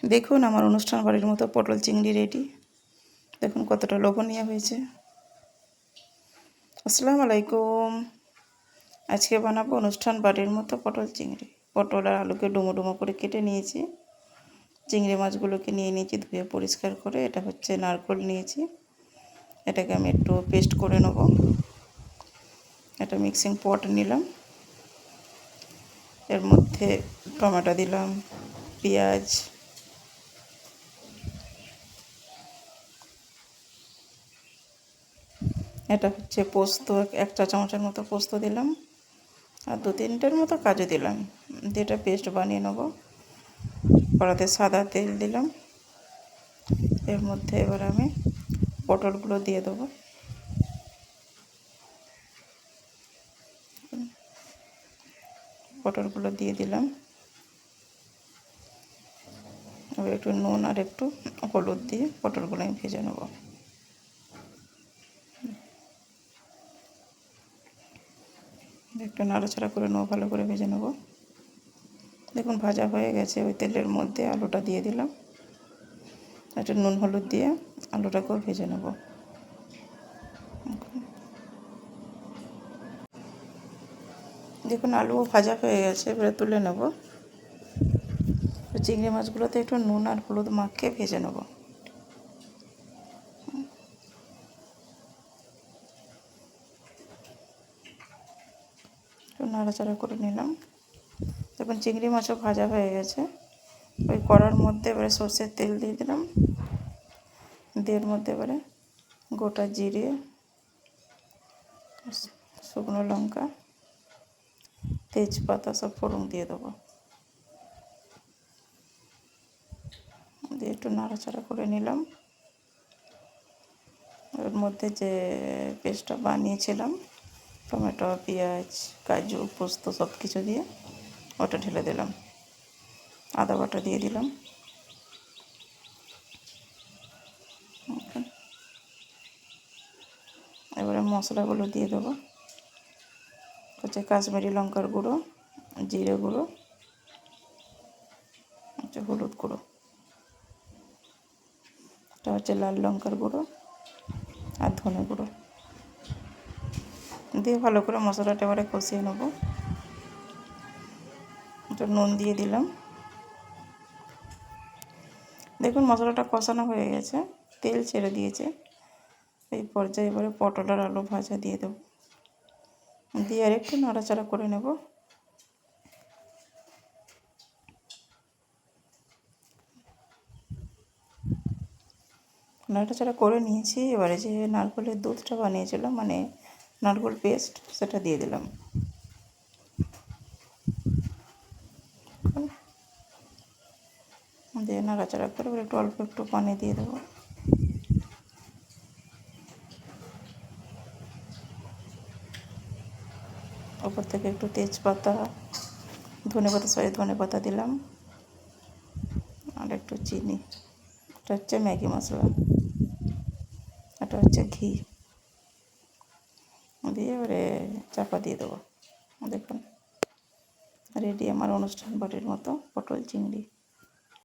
দেখুন আমার অনুষ্ঠান বাড়ির মতো পটল চিংড়ি রেডি। দেখুন কতটা লোভনীয় হয়েছে। আসসালামু আলাইকুম। আজকে বানাবো অনুষ্ঠান বাড়ির মতো পটল চিংড়ি। পটল আর আলুকে ডুমো ডুমো করে কেটে নিয়েছি। চিংড়ি মাছগুলোকে নিয়ে নিয়েছি ধুয়ে পরিষ্কার করে। এটা হচ্ছে নারকেল নিয়েছি, এটাকে আমি একটু পেস্ট করে নেব। এটা মিক্সিং পট নিলাম, এর মধ্যে টমেটো দিলাম, পেঁয়াজ, এটা হচ্ছে পোস্ত, 1 চা চামচের মতো পোস্ত দিলাম, আর 2-3টের মতো কাজু দিলাম। দিয়ে এটা পেস্ট বানিয়ে নেব। কড়াতে সাদা তেল দিলাম, এর মধ্যে এবার আমি পটলগুলো দিয়ে দেবো। পটলগুলো দিয়ে দিলাম, এবার একটু নুন আর একটু হলুদ দিয়ে পটলগুলো আমি ভেজে নেব। একটু নাড়াচাড়া করে নেবো, ভালো করে ভেজে নেব। দেখুন ভাজা হয়ে গেছে। ওই তেলের মধ্যে আলুটা দিয়ে দিলাম, একটু নুন হলুদ দিয়ে আলুটাকেও ভেজে নেব। দেখুন আলুও ভাজা হয়ে গেছে, এবারে তুলে নেব। চিংড়ি মাছগুলোতে একটু নুন আর হলুদ মাখিয়ে ভেজে নেব। একটু নাড়াচাড়া করে নিলাম। দেখুন চিংড়ি মাছও ভাজা হয়ে গেছে। ওই কড়ার মধ্যে এবারে সর্ষের তেল দিয়ে দিলাম, দিয়ে এর মধ্যে এবারে গোটা জিরে, শুকনো লঙ্কা, তেজপাতা সব ফোড়ন দিয়ে দেবো। দিয়ে একটু নাড়াচাড়া করে নিলাম। এর মধ্যে যে পেস্টটা বানিয়েছিলাম টমেটো, পেঁয়াজ, কাজু, পোস্ত সব কিছু দিয়ে ওটা ঢেলে দিলাম। আদা বাটা দিয়ে দিলাম। এবারে মশলাগুলো দিয়ে দেবো। হচ্ছে কাশ্মীরি লঙ্কার গুঁড়ো, জিরে গুঁড়ো, হচ্ছে হলুদ গুঁড়ো, এটা হচ্ছে লাল লঙ্কার গুঁড়ো আর ধনে গুঁড়ো দিয়ে ভালো করে মশলাটা এবারে কষিয়ে নেব। একটু নুন দিয়ে দিলাম। দেখুন মশলাটা কষানো হয়ে গেছে, তেল ছেড়ে দিয়েছে। এই পর্যায়ে এবারে পটল আর আলু ভাজা দিয়ে দেবো, দিয়ে আর একটু নাড়াচাড়া করে নেব। নাড়াচাড়া করে নিয়েছি। এবারে যে নারকেলের দুধটা বানিয়েছিলাম, মানে নারকেল পেস্ট, সেটা দিয়ে দিলাম। দিয়ে নাড়াচাড়া করে এবার একটু অল্প একটু পানি দিয়ে দেবো। ওপর থেকে একটু তেজপাতা, ধনে পাতা দিলাম, আর একটু চিনি। এটা হচ্ছে ম্যাগি মশলা, এটা হচ্ছে ঘি দিয়ে এবারে চাপা দিয়ে দেবো। দেখুন রেডি আমার অনুষ্ঠান বাড়ির মতো পটল চিংড়ি।